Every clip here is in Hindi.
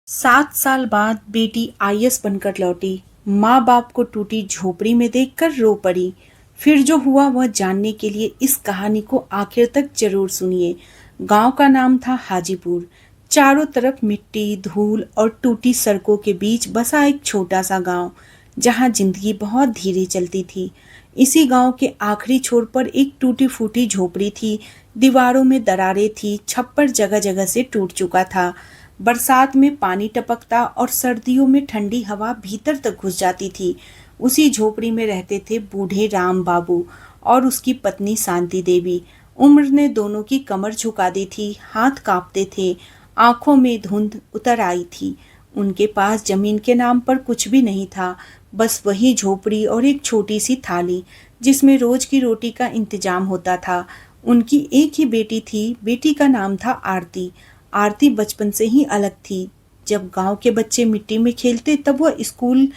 7 साल बाद बेटी आईएएस बनकर लौटी। माँ बाप को टूटी झोपड़ी में देखकर रो पड़ी। फिर जो हुआ वह जानने के लिए इस कहानी को आखिर तक जरूर सुनिए। गांव का नाम था हाजीपुर। चारों तरफ मिट्टी, धूल और टूटी सड़कों के बीच बसा एक छोटा सा गांव, जहां जिंदगी बहुत धीरे चलती थी। इसी गांव के आखिरी छोर पर एक टूटी फूटी झोपड़ी थी। दीवारों में दरारें थी, छप्पर जगह जगह से टूट चुका था। बरसात में पानी टपकता और सर्दियों में ठंडी हवा भीतर तक घुस जाती थी। उसी झोपड़ी में रहते थे बूढ़े राम बाबू और उसकी पत्नी शांति देवी। उम्र ने दोनों की कमर झुका दी थी, हाथ कांपते थे, आंखों में धुंध उतर आई थी। उनके पास जमीन के नाम पर कुछ भी नहीं था, बस वही झोपड़ी और एक छोटी सी थाली जिसमें रोज की रोटी का इंतजाम होता था। उनकी एक ही बेटी थी, बेटी का नाम था आरती। आरती बचपन से ही अलग थी। जब गांव के बच्चे मिट्टी में खेलते तब वह स्कूल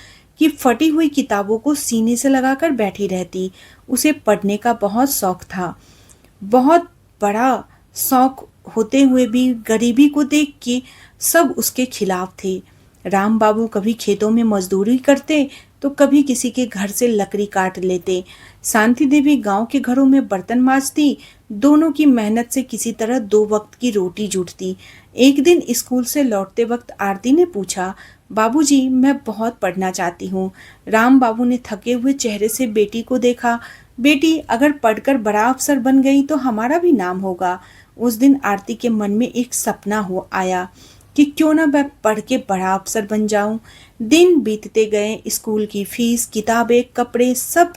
की फटी हुई किताबों को सीने से लगाकर बैठी रहती। उसे पढ़ने का बहुत शौक था, बहुत बड़ा शौक होते हुए भी गरीबी को देख के सब उसके खिलाफ थे। राम बाबू कभी खेतों में मजदूरी करते तो कभी किसी के घर से लकड़ी काट लेते। शांति देवी गांव के घरों में बर्तन मांजती। दोनों की मेहनत से किसी तरह 2 वक्त की रोटी जुटती। एक दिन स्कूल से लौटते वक्त आरती ने पूछा, बाबूजी, मैं बहुत पढ़ना चाहती हूँ। राम बाबू ने थके हुए चेहरे से बेटी को देखा। बेटी, अगर पढ़कर बड़ा अफसर बन गई तो हमारा भी नाम होगा। उस दिन आरती के मन में एक सपना हो आया कि क्यों ना मैं पढ़ के बड़ा अफसर बन जाऊं। दिन बीतते गए। स्कूल की फीस, किताबें, कपड़े सब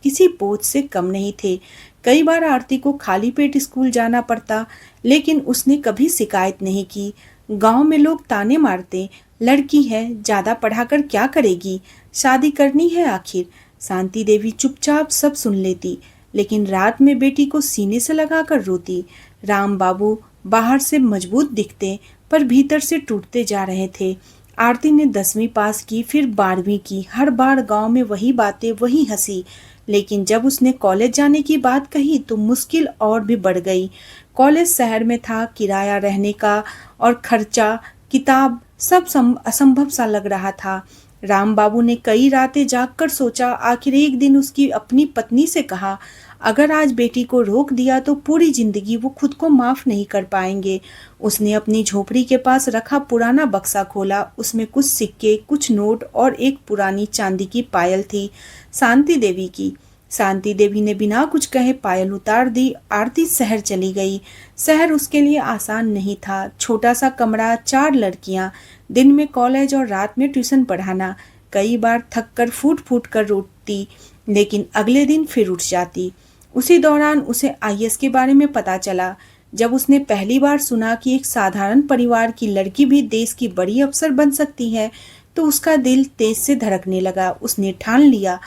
किसी बोझ से कम नहीं थे। कई बार आरती को खाली पेट स्कूल जाना पड़ता, लेकिन उसने कभी शिकायत नहीं की। गांव में लोग ताने मारते, लड़की है, ज्यादा पढ़ाकर क्या करेगी, शादी करनी है आखिर। शांति देवी चुपचाप सब सुन लेती, लेकिन रात में बेटी को सीने से लगाकर रोती। राम बाबू बाहर से मजबूत दिखते, पर भीतर से टूटते जा रहे थे। आरती ने 10वीं पास की, फिर 12वीं की। हर बार गांव में वही बातें, वही हंसी। लेकिन जब उसने कॉलेज जाने की बात कही तो मुश्किल और भी बढ़ गई। कॉलेज शहर में था, किराया, रहने का और खर्चा, किताब, सब असंभव सा लग रहा था। राम बाबू ने कई रातें जागकर सोचा। आखिर एक दिन उसकी अपनी पत्नी से कहा, अगर आज बेटी को रोक दिया तो पूरी जिंदगी वो खुद को माफ नहीं कर पाएंगे। उसने अपनी झोपड़ी के पास रखा पुराना बक्सा खोला। उसमें कुछ सिक्के, कुछ नोट और एक पुरानी चांदी की पायल थी, शांति देवी की। शांति देवी ने बिना कुछ कहे पायल उतार दी। आरती शहर चली गई। शहर उसके लिए आसान नहीं था। छोटा सा कमरा, 4 लड़कियां, दिन में कॉलेज और रात में ट्यूशन पढ़ाना। कई बार थक कर फूट फूट कर रोती, लेकिन अगले दिन फिर उठ जाती। उसी दौरान उसे आईएएस के बारे में पता चला। जब उसने पहली बार सुना कि एक साधारण परिवार की लड़की भी देश की बड़ी अफसर बन सकती है, तो उसका दिल तेज से धड़कने लगा। उसने ठान लिया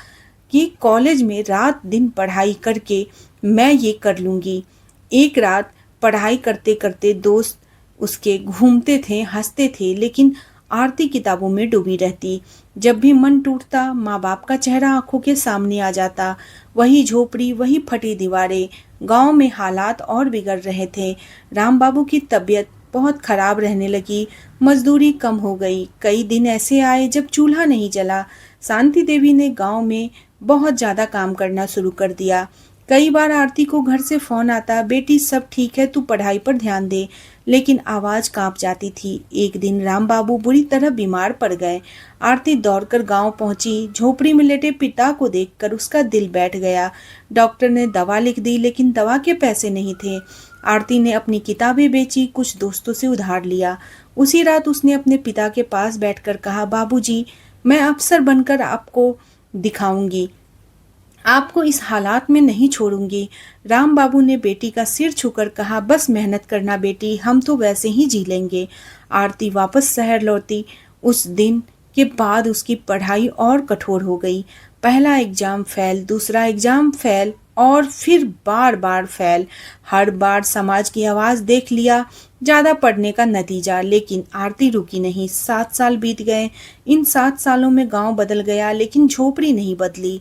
कि कॉलेज में रात दिन पढ़ाई करके मैं ये कर लूंगी। एक रात पढ़ाई करते करते दोस्त उसके घूमते थे, हंसते थे, लेकिन आरती किताबों में डूबी रहती। जब भी मन टूटता, माँ बाप का चेहरा आंखों के सामने आ जाता। वही झोपड़ी, वही फटी दीवारें। गांव में हालात और बिगड़ रहे थे। राम बाबू की तबीयत बहुत खराब रहने लगी। मजदूरी कम हो गई। कई दिन ऐसे आए जब चूल्हा नहीं जला। शांति देवी ने गांव में बहुत ज्यादा काम करना शुरू कर दिया। कई बार आरती को घर से फोन आता, बेटी सब ठीक है, तू पढ़ाई पर ध्यान दे, लेकिन आवाज कांप जाती थी। एक दिन राम बाबू बुरी तरह बीमार पड़ गए। आरती दौड़कर गांव पहुंची। झोपड़ी में लेटे पिता को देखकर उसका दिल बैठ गया। डॉक्टर ने दवा लिख दी, लेकिन दवा के पैसे नहीं थे। आरती ने अपनी किताबें बेची, कुछ दोस्तों से उधार लिया। उसी रात उसने अपने पिता के पास बैठकर कहा, बाबूजी, मैं अफसर बनकर आपको दिखाऊंगी, आपको इस हालात में नहीं छोड़ूंगी। राम बाबू ने बेटी का सिर छूकर कहा, बस मेहनत करना बेटी, हम तो वैसे ही जी लेंगे। आरती वापस शहर लौटी। उस दिन के बाद उसकी पढ़ाई और कठोर हो गई। पहला एग्जाम फेल, दूसरा एग्जाम फेल और फिर बार बार फेल। हर बार समाज की आवाज देख लिया, ज्यादा पढ़ने का नतीजा। लेकिन आरती रुकी नहीं। 7 साल बीत गए। इन 7 सालों में गांव बदल गया, लेकिन झोपड़ी नहीं बदली।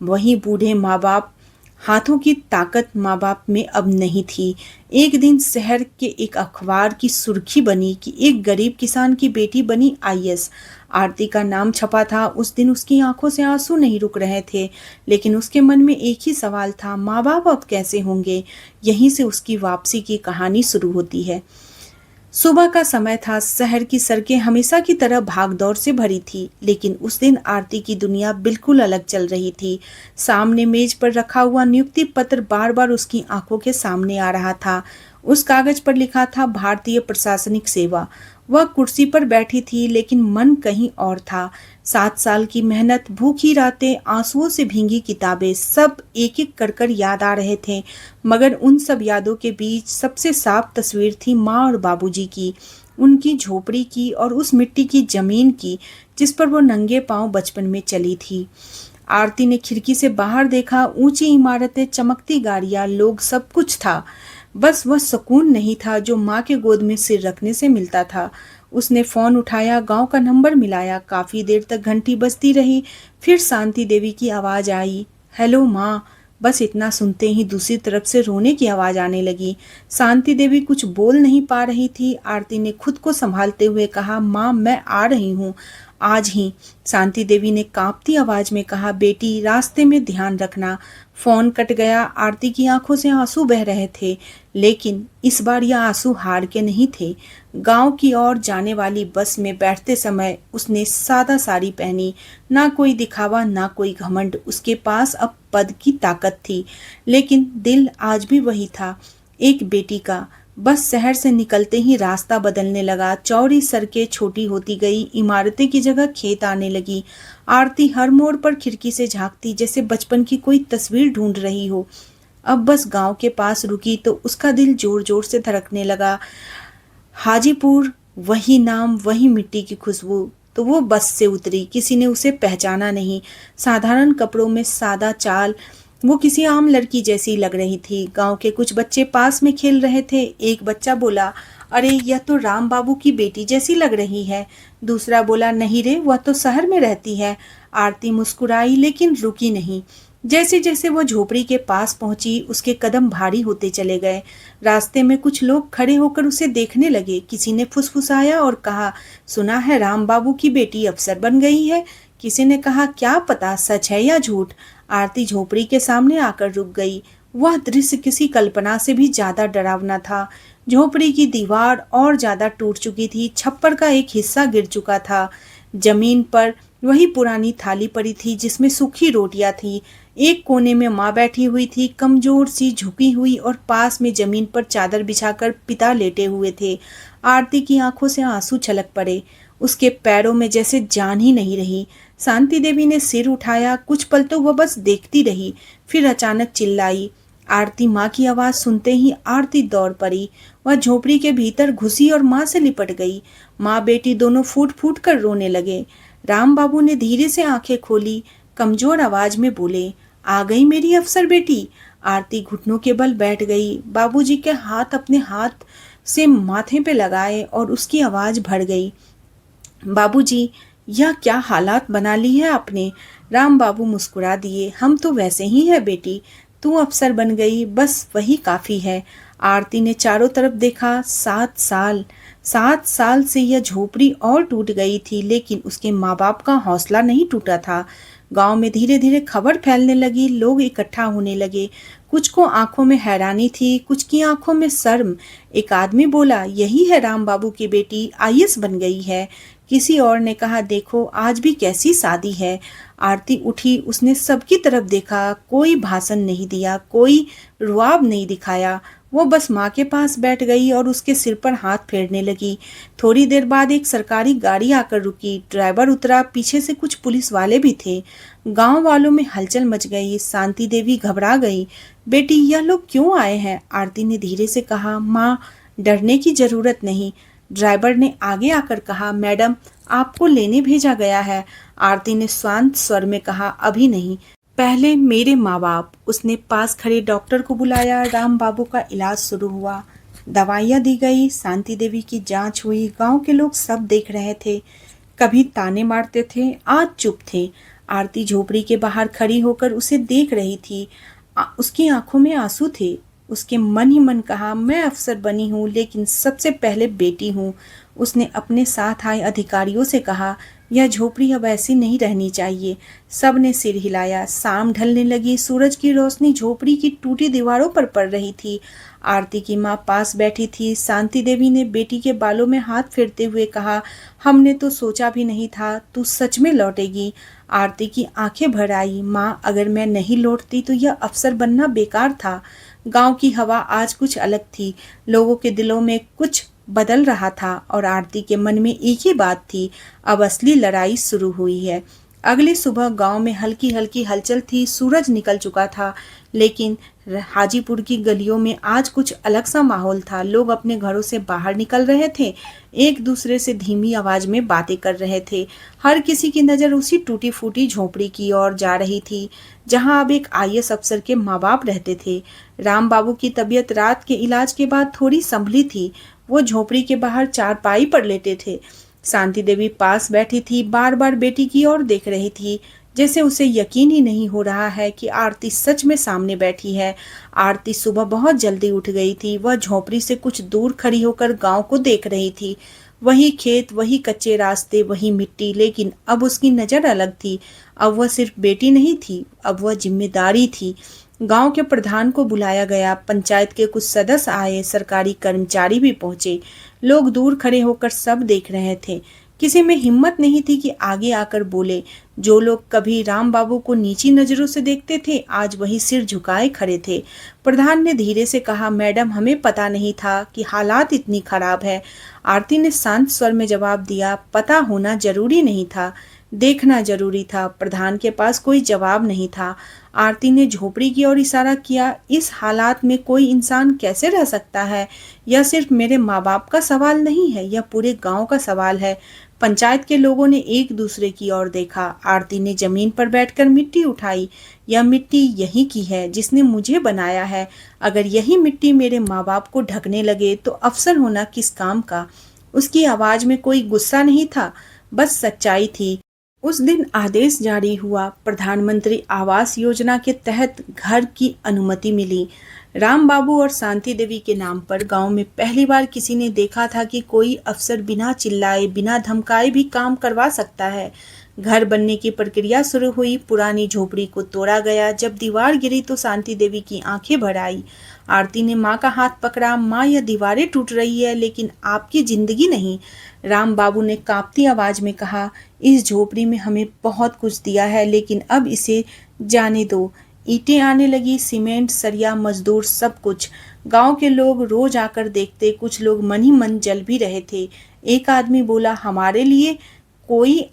वही बूढ़े माँ बाप हाथों की ताकत माँ बाप में अब नहीं थी। एक दिन शहर के एक अखबार की सुर्खी बनी कि एक गरीब किसान की बेटी बनी आईएएस। आरती का नाम छपा था। उस दिन उसकी आंखों से आंसू नहीं रुक रहे थे, लेकिन उसके मन में एक ही सवाल था, माँ बाप अब कैसे होंगे। यहीं से उसकी वापसी की कहानी शुरू होती है। सुबह का समय था। शहर की सड़कें हमेशा की तरह भागदौड़ से भरी थी, लेकिन उस दिन आरती की दुनिया बिल्कुल अलग चल रही थी। सामने मेज पर रखा हुआ नियुक्ति पत्र बार बार उसकी आंखों के सामने आ रहा था। उस कागज पर लिखा था भारतीय प्रशासनिक सेवा। वह कुर्सी पर बैठी थी, लेकिन मन कहीं और था। 7 साल की मेहनत, भूखी रातें, आंसुओं से भींगी किताबें, सब एक एक कर कर याद आ रहे थे। मगर उन सब यादों के बीच सबसे साफ तस्वीर थी माँ और बाबूजी की, उनकी झोपड़ी की और उस मिट्टी की जमीन की जिस पर वो नंगे पांव बचपन में चली थी। आरती ने खिड़की से बाहर देखा। ऊंची इमारतें, चमकती गाड़ियां, लोग, सब कुछ था। बस वह सुकून नहीं था जो माँ के गोद में सिर रखने से मिलता था। उसने फोन उठाया, गांव का नंबर मिलाया। काफी देर तक घंटी बजती रही। फिर शांति देवी की आवाज आई, हेलो माँ। बस इतना सुनते ही दूसरी तरफ से रोने की आवाज आने लगी। शांति देवी कुछ बोल नहीं पा रही थी। आरती ने खुद को संभालते हुए कहा, माँ मैं आ रही हूँ, आज ही। शांति देवी ने कांपती आवाज में कहा, बेटी रास्ते में ध्यान रखना। फोन कट गया। आरती की आंखों से आंसू बह रहे थे, लेकिन इस बार यह आंसू हार के नहीं थे। गांव की ओर जाने वाली बस में बैठते समय उसने सादा साड़ी पहनी। ना कोई दिखावा, ना कोई घमंड। उसके पास अब पद की ताकत थी, लेकिन दिल आज भी वही था, एक बेटी का। बस शहर से निकलते ही रास्ता बदलने लगा। चौड़ी सड़कें छोटी होती गई, इमारतें की जगह खेत आने लगी। आरती हर मोड़ पर खिड़की से झांकती, जैसे बचपन की कोई तस्वीर ढूंढ रही हो। अब बस गांव के पास रुकी तो उसका दिल जोर जोर से धड़कने लगा। हाजीपुर, वही नाम, वही मिट्टी की खुशबू। तो वो बस से उतरी। किसी ने उसे पहचाना नहीं। साधारण कपड़ों में, सादा चाल, वो किसी आम लड़की जैसी लग रही थी। गांव के कुछ बच्चे पास में खेल रहे थे। एक बच्चा बोला, अरे यह तो राम बाबू की बेटी जैसी लग रही है। दूसरा बोला, नहीं रे, वह तो शहर में रहती है। आरती मुस्कुराई, लेकिन रुकी नहीं। जैसे जैसे वो झोपड़ी के पास पहुंची, उसके कदम भारी होते चले गए। रास्ते में कुछ लोग खड़े होकर उसे देखने लगे। किसी ने फुसफुसाया और कहा, सुना है राम बाबू की बेटी अफसर बन गई है। किसी ने कहा, क्या पता सच है या झूठ। आरती झोपड़ी के सामने आकर रुक गई। वह दृश्य किसी कल्पना से भी ज्यादा डरावना था। झोपड़ी की दीवार और ज्यादा टूट चुकी थी। छप्पर का एक हिस्सा गिर चुका था। जमीन पर वही पुरानी थाली पड़ी थी जिसमें सूखी रोटियां थी। एक कोने में माँ बैठी हुई थी, कमजोर सी, झुकी हुई, और पास में जमीन पर चादर बिछाकर पिता लेटे हुए थे। आरती की आंखों से आंसू छलक पड़े। उसके पैरों में जैसे जान ही नहीं रही। शांति देवी ने सिर उठाया। कुछ पल तो वह बस देखती रही, फिर अचानक चिल्लाई। आरती, माँ की आवाज सुनते ही आरती दौड़ पड़ी। वह झोपड़ी के भीतर घुसी और माँ से लिपट गई। माँ बेटी दोनों फूट फूट कर रोने लगे। राम बाबू ने धीरे से आंखें खोली, कमजोर आवाज में बोले, आ गई मेरी अफसर बेटी। आरती घुटनों के बल बैठ गई। बाबूजी के हाथ अपने हाथ से माथे पे लगाए और उसकी आवाज भर गई, बाबूजी, यह क्या हालात बना ली है आपने। राम बाबू मुस्कुरा दिए, हम तो वैसे ही है बेटी, तू अफसर बन गई, बस वही काफी है। आरती ने चारों तरफ देखा। 7 साल से यह झोपड़ी और टूट गई थी, लेकिन उसके माँ बाप का हौसला नहीं टूटा था। गांव में धीरे धीरे खबर फैलने लगी। लोग इकट्ठा होने लगे। कुछ को आंखों में हैरानी थी, कुछ की आंखों में शर्म। एक आदमी बोला, यही है राम बाबू की बेटी, आईएएस बन गई है। किसी और ने कहा, देखो आज भी कैसी शादी है। आरती उठी। उसने सबकी तरफ देखा। कोई भाषण नहीं दिया, कोई रुआब नहीं दिखाया। वो बस माँ के पास बैठ गई और उसके सिर पर हाथ फेरने लगी। थोड़ी देर बाद एक सरकारी गाड़ी आकर रुकी। ड्राइवर उतरा। पीछे से कुछ पुलिस वाले भी थे। गांव वालों में हलचल मच गई। शांति देवी घबरा गई। बेटी, यह लोग क्यों आए हैं? आरती ने धीरे से कहा, माँ, डरने की जरूरत नहीं। ड्राइवर ने आगे आकर कहा, मैडम, आपको लेने भेजा गया है। आरती ने शांत स्वर में कहा, अभी नहीं, पहले मेरे माँ बाप। उसने पास खड़े डॉक्टर को बुलाया। राम बाबू का इलाज शुरू हुआ। दवाइयाँ दी गई। शांति देवी की जांच हुई। गांव के लोग सब देख रहे थे। कभी ताने मारते थे, आज चुप थे। आरती झोपड़ी के बाहर खड़ी होकर उसे देख रही थी। उसकी आंखों में आंसू थे। उसके मन ही मन कहा, मैं अफसर बनी हूँ लेकिन सबसे पहले बेटी हूँ। उसने अपने साथ आए अधिकारियों से कहा, यह झोपड़ी अब ऐसी नहीं रहनी चाहिए। सब ने सिर हिलाया। शाम ढलने लगी। सूरज की रोशनी झोपड़ी की टूटी दीवारों पर पड़ रही थी। आरती की माँ पास बैठी थी। शांति देवी ने बेटी के बालों में हाथ फेरते हुए कहा, हमने तो सोचा भी नहीं था तू सच में लौटेगी। आरती की आंखें भर आई। माँ, अगर मैं नहीं लौटती तो यह अफसर बनना बेकार था। गांव की हवा आज कुछ अलग थी। लोगों के दिलों में कुछ बदल रहा था और आरती के मन में एक ही बात थी, अब असली लड़ाई शुरू हुई है। अगली सुबह गांव में हल्की हल्की हलचल थी। सूरज निकल चुका था, लेकिन हाजीपुर की गलियों में आज कुछ अलग सा माहौल था। लोग अपने घरों से बाहर निकल रहे थे, एक दूसरे से धीमी आवाज में बातें कर रहे थे। हर किसी की नज़र उसी टूटी फूटी झोपड़ी की ओर जा रही थी जहां अब एक आईएएस अफसर के माँ बाप रहते थे। राम बाबू की तबीयत रात के इलाज के बाद थोड़ी संभली थी। वो झोपड़ी के बाहर चारपाई पर लेटे थे। शांति देवी पास बैठी थी, बार बार बेटी की ओर देख रही थी, जैसे उसे यकीन ही नहीं हो रहा है कि आरती सच में सामने बैठी है। आरती सुबह बहुत जल्दी उठ गई थी। वह झोपड़ी से कुछ दूर खड़ी होकर गांव को देख रही थी। वही खेत, वही कच्चे रास्ते, वही मिट्टी, लेकिन अब उसकी नजर अलग थी। अब वह सिर्फ बेटी नहीं थी, अब वह जिम्मेदारी थी। गांव के प्रधान को बुलाया गया। पंचायत के कुछ सदस्य आए, सरकारी कर्मचारी भी पहुंचे। लोग दूर खड़े होकर सब देख रहे थे। किसी में हिम्मत नहीं थी कि आगे आकर बोले। जो लोग कभी राम बाबू को नीची नजरों से देखते थे, आज वही सिर झुकाए खड़े थे। प्रधान ने धीरे से कहा, मैडम, हमें पता नहीं था कि हालात इतनी खराब है। आरती ने शांत स्वर में जवाब दिया, पता होना जरूरी नहीं था, देखना जरूरी था। प्रधान के पास कोई जवाब नहीं था। आरती ने झोपड़ी की ओर इशारा किया, इस हालात में कोई इंसान कैसे रह सकता है? यह सिर्फ मेरे माँ बाप का सवाल नहीं है, यह पूरे गांव का सवाल है। पंचायत के लोगों ने एक दूसरे की ओर देखा। आरती ने जमीन पर बैठकर मिट्टी उठाई। यह मिट्टी यही की है जिसने मुझे बनाया है। अगर यही मिट्टी मेरे माँ बाप को ढकने लगे तो अफसर होना किस काम का? उसकी आवाज में कोई गुस्सा नहीं था, बस सच्चाई थी। उस दिन आदेश जारी हुआ। प्रधानमंत्री आवास योजना के तहत घर की अनुमति मिली। राम बाबू और शांति देवी के नाम पर गांव में पहली बार किसी ने देखा था कि कोई अफसर बिना चिल्लाए, बिना धमकाए भी काम करवा सकता है। घर बनने की प्रक्रिया शुरू हुई। पुरानी झोपड़ी को तोड़ा गया। जब दीवार गिरी तो शांति देवी की आंखें भर आई। आरती ने माँ का हाथ पकड़ा। माँ, यह दीवारें टूट रही है, लेकिन आपकी जिंदगी नहीं। राम बाबू ने कांपती आवाज में कहा, इस झोपड़ी में हमें बहुत कुछ दिया है, लेकिन अब इसे जाने दो। ईंटें आने लगी, सीमेंट, सरिया, मजदूर, सब कुछ। गांव के लोग रोज आकर देखते। कुछ लोग मन ही मन जल भी रहे थे। एक आदमी बोला, हमारे लिए कोई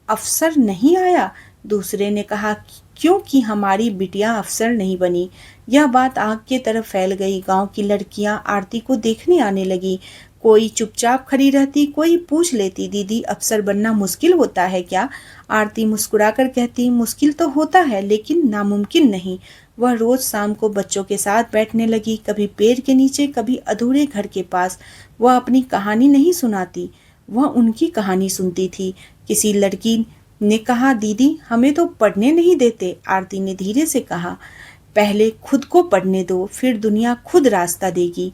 अफसर नहीं आया? दूसरे ने कहा, क्योंकि हमारी बिटिया अफसर नहीं बनी। यह बात आग की तरफ फैल गई। गांव की लड़कियां आरती को देखने आने लगी। कोई चुपचाप खड़ी रहती, कोई पूछ लेती, दीदी, अफसर बनना मुश्किल होता है क्या? आरती मुस्कुराकर कहती, मुश्किल तो होता है, लेकिन नामुमकिन नहीं। वह रोज शाम को बच्चों के साथ बैठने लगी, कभी पेड़ के नीचे, कभी अधूरे घर के पास। वह अपनी कहानी नहीं सुनाती, वह उनकी कहानी सुनती थी। किसी लड़की ने कहा, दीदी, हमें तो पढ़ने नहीं देते। आरती ने धीरे से कहा, पहले खुद को पढ़ने दो, फिर दुनिया खुद रास्ता देगी।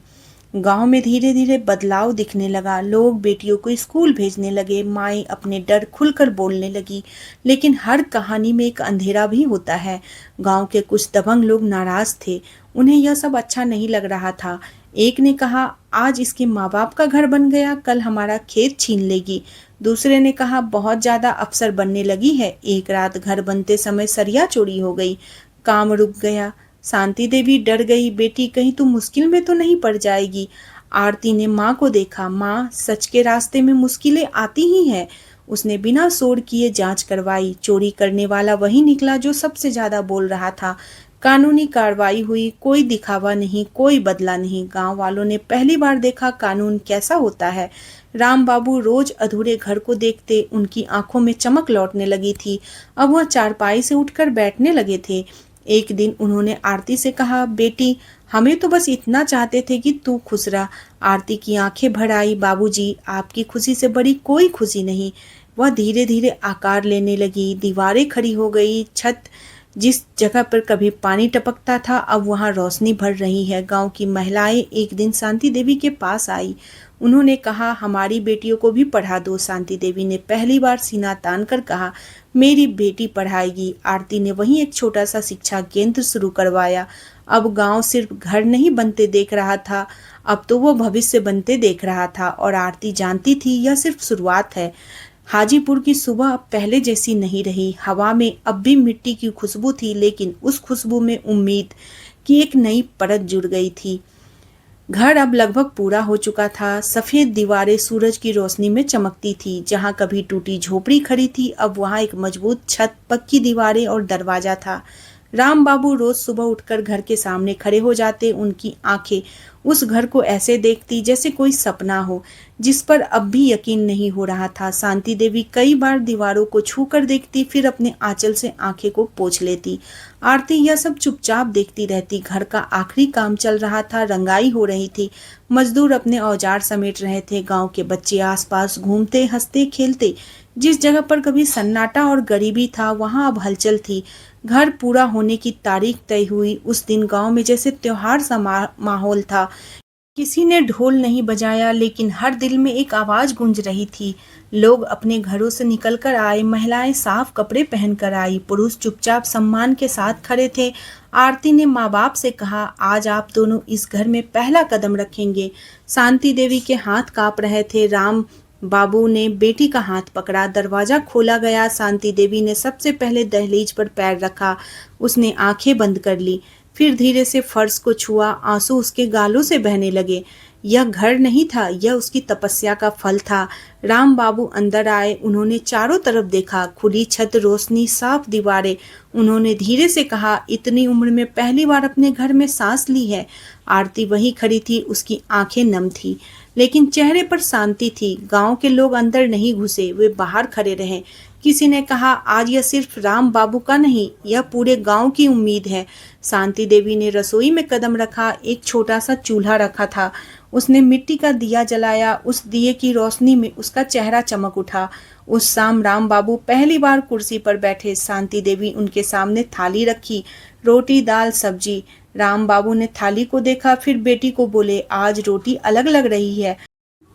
गांव में धीरे धीरे बदलाव दिखने लगा। लोग बेटियों को स्कूल भेजने लगे। माएँ अपने डर खुलकर बोलने लगी। लेकिन हर कहानी में एक अंधेरा भी होता है। गांव के कुछ दबंग लोग नाराज थे। उन्हें यह सब अच्छा नहीं लग रहा था। एक ने कहा, आज इसके माँ बाप का घर बन गया, कल हमारा खेत छीन लेगी। दूसरे ने कहा, बहुत ज्यादा अफसर बनने लगी है। एक रात घर बनते समय सरिया चोरी हो गई, काम रुक गया। शांति देवी डर गई, बेटी, कहीं तू मुश्किल में तो नहीं पड़ जाएगी। आरती ने माँ को देखा। माँ, सच के रास्ते में मुश्किलें आती ही हैं। उसने बिना शोर किए जांच करवाई। चोरी करने वाला वही निकला जो सबसे ज्यादा बोल रहा था। कानूनी कार्रवाई हुई। कोई दिखावा नहीं, कोई बदला नहीं। गांव वालों ने पहली बार देखा कानून कैसा होता है। राम बाबू रोज अधूरे घर को देखते। उनकी आंखों में चमक लौटने लगी थी। अब वह चारपाई से उठकर बैठने लगे थे। एक दिन उन्होंने आरती से कहा, बेटी, हमें तो बस इतना चाहते थे कि तू खुश रह। आरती की आंखें भर आई। बाबूजी, आपकी खुशी से बड़ी कोई खुशी नहीं। वह धीरे धीरे आकार लेने लगी। दीवारें खड़ी हो गई, छत जिस जगह पर कभी पानी टपकता था अब वहां रोशनी भर रही है। गांव की महिलाएं एक दिन शांति देवी के पास आई। उन्होंने कहा, हमारी बेटियों को भी पढ़ा दो। शांति देवी ने पहली बार सीना तान कर कहा, मेरी बेटी पढ़ाएगी। आरती ने वहीं एक छोटा सा शिक्षा केंद्र शुरू करवाया। अब गांव सिर्फ घर नहीं बनते देख रहा था, अब तो वो भविष्य बनते देख रहा था। और आरती जानती थी यह सिर्फ शुरुआत है। हाजीपुर की सुबह अब पहले जैसी नहीं रही। हवा में अब भी मिट्टी की खुशबू थी, लेकिन उस खुशबू में उम्मीद की एक नई परत जुड़ गई थी। घर अब लगभग पूरा हो चुका था। सफेद दीवारें सूरज की रोशनी में चमकती थी। जहां कभी टूटी झोपड़ी खड़ी थी, अब वहां एक मजबूत छत, पक्की दीवारें और दरवाजा था। राम बाबू रोज सुबह उठकर घर के सामने खड़े हो जाते। उनकी आंखें उस घर को ऐसे देखती जैसे कोई सपना हो, जिस पर अब भी यकीन नहीं हो रहा था। शांति देवी कई बार दीवारों को छू कर देखती, फिर अपने आंचल से आंखें को पोंछ लेती। आरती यह सब चुपचाप देखती रहती। घर का आखिरी काम चल रहा था, रंगाई हो रही थी। मजदूर अपने औजार समेट रहे थे। गांव के बच्चे आसपास घूमते, हंसते, खेलते। जिस जगह पर कभी सन्नाटा और गरीबी था, वहां अब हलचल थी। घर पूरा होने की तारीख तय हुई। उस दिन गांव में जैसे त्योहार सा माहौल था। किसी ने ढोल नहीं बजाया, लेकिन हर दिल में एक आवाज गूंज रही थी। लोग अपने घरों से निकलकर आए, महिलाएं साफ कपड़े पहनकर आई, पुरुष चुपचाप सम्मान के साथ खड़े थे। आरती ने माँ बाप से कहा, आज आप दोनों इस घर में पहला कदम रखेंगे। शांति देवी के हाथ कांप रहे थे। राम बाबू ने बेटी का हाथ पकड़ा। दरवाजा खोला गया। शांति देवी ने सबसे पहले दहलीज पर पैर रखा। उसने आंखें बंद कर ली, फिर धीरे से फर्श को छुआ। आंसू उसके गालों से बहने लगे। यह घर नहीं था, यह उसकी तपस्या का फल था। राम बाबू अंदर आए। उन्होंने चारों तरफ देखा। खुली छत, रोशनी, साफ दीवारें। उन्होंने धीरे से कहा, इतनी उम्र में पहली बार अपने घर में सांस ली है। आरती वहीं खड़ी थी। उसकी आंखें नम थी, लेकिन चेहरे पर शांति थी। गांव के लोग अंदर नहीं घुसे, वे बाहर खड़े रहे। किसी ने कहा, आज यह सिर्फ राम बाबू का नहीं, यह पूरे गांव की उम्मीद है। शांति देवी ने रसोई में कदम रखा। एक छोटा सा चूल्हा रखा था। उसने मिट्टी का दिया जलाया। उस दिए की रोशनी में उसका चेहरा चमक उठा। उस शाम राम बाबू पहली बार कुर्सी पर बैठे। शांति देवी उनके सामने थाली रखी, रोटी, दाल, सब्जी। राम बाबू ने थाली को देखा, फिर बेटी को बोले, आज रोटी अलग लग रही है।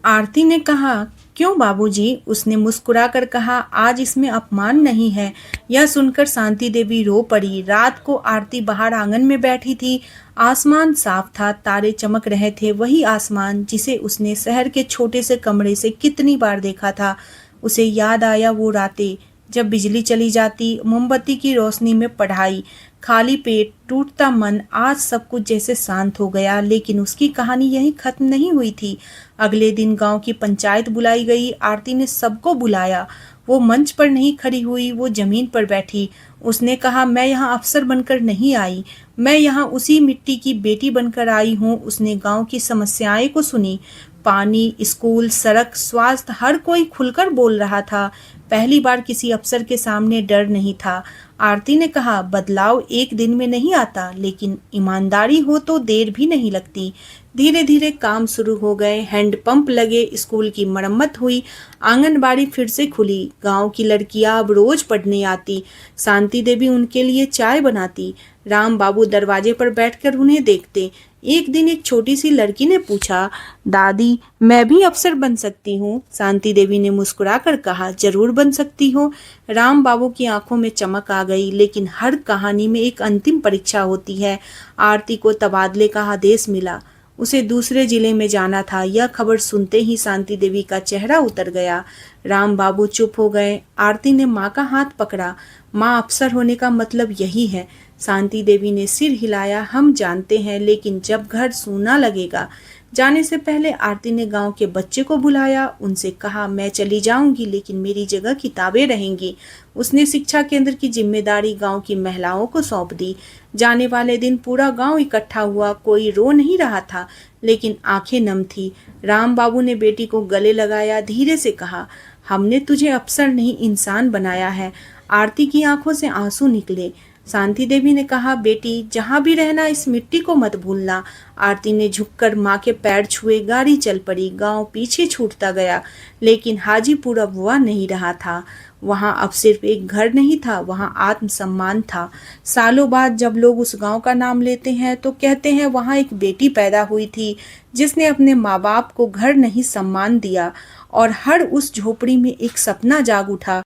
आरती ने कहा, क्यों बाबूजी? उसने मुस्कुराकर कहा, आज इसमें अपमान नहीं है। यह सुनकर शांति देवी रो पड़ी। रात को आरती बाहर आंगन में बैठी थी। आसमान साफ था, तारे चमक रहे थे, वही आसमान जिसे उसने शहर के छोटे से कमरे से कितनी बार देखा था। उसे याद आया वो रातें जब बिजली चली जाती, मोमबत्ती की रोशनी में पढ़ाई, खाली पेट, टूटता मन। आज सब कुछ जैसे शांत हो गया, लेकिन उसकी कहानी यहीं खत्म नहीं हुई थी। अगले दिन गांव की पंचायत बुलाई गई। आरती ने सबको बुलाया। वो मंच पर नहीं खड़ी हुई, वो जमीन पर बैठी। उसने कहा, मैं यहाँ अफसर बनकर नहीं आई, मैं यहाँ उसी मिट्टी की बेटी बनकर आई हूँ। उसने गांव की समस्याएं को सुनी। पानी, स्कूल, सड़क, स्वास्थ्य, हर कोई खुलकर बोल रहा था। पहली बार किसी अफसर के सामने डर नहीं था। आरती ने कहा, बदलाव एक दिन में नहीं आता, लेकिन ईमानदारी हो तो देर भी नहीं लगती। धीरे धीरे काम शुरू हो गए। हैंडपंप लगे, स्कूल की मरम्मत हुई, आंगनबाड़ी फिर से खुली। गांव की लड़कियां अब रोज पढ़ने आती। शांति देवी उनके लिए चाय बनाती। राम बाबू दरवाजे पर बैठकर उन्हें देखते। एक दिन एक छोटी सी लड़की ने पूछा, दादी, मैं भी अफसर बन सकती हूँ? शांति देवी ने मुस्कुराकर कहा, जरूर बन सकती हो। राम बाबू की आंखों में चमक आ गई। लेकिन हर कहानी में एक अंतिम परीक्षा होती है। आरती को तबादले का आदेश मिला। उसे दूसरे जिले में जाना था। यह खबर सुनते ही शांति देवी का चेहरा उतर गया। राम बाबू चुप हो गए। आरती ने माँ का हाथ पकड़ा। माँ, अफसर होने का मतलब यही है। शांति देवी ने सिर हिलाया। हम जानते हैं, लेकिन जब घर सूना लगेगा। जाने से पहले आरती ने गांव के बच्चे को बुलाया। उनसे कहा, मैं चली जाऊंगी, लेकिन मेरी जगह किताबें रहेंगी। उसने शिक्षा केंद्र की जिम्मेदारी गांव की महिलाओं को सौंप दी। जाने वाले दिन पूरा गांव इकट्ठा हुआ। कोई रो नहीं रहा था, लेकिन आंखें नम थी। राम बाबू ने बेटी को गले लगाया, धीरे से कहा, हमने तुझे अफसर नहीं, इंसान बनाया है। आरती की आंखों से आंसू निकले। शांति देवी ने कहा, बेटी जहाँ भी रहना इस मिट्टी को मत भूलना। आरती ने झुककर माँ के पैर छुए, गाड़ी चल पड़ी। गांव पीछे छूटता गया, लेकिन हाजीपुर अब वह नहीं रहा था। वहां अब सिर्फ एक घर नहीं था, वहां आत्मसम्मान था। सालों बाद जब लोग उस गांव का नाम लेते हैं तो कहते हैं वहां एक बेटी पैदा हुई थी जिसने अपने माँ बाप को घर नहीं सम्मान दिया, और हर उस झोपड़ी में एक सपना जाग उठा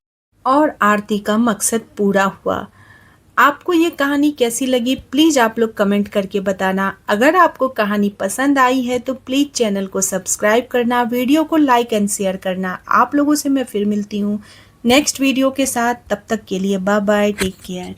और आरती का मकसद पूरा हुआ। आपको ये कहानी कैसी लगी प्लीज़ आप लोग कमेंट करके बताना। अगर आपको कहानी पसंद आई है तो प्लीज़ चैनल को सब्सक्राइब करना, वीडियो को लाइक एंड शेयर करना। आप लोगों से मैं फिर मिलती हूँ नेक्स्ट वीडियो के साथ। तब तक के लिए बाय बाय, टेक केयर।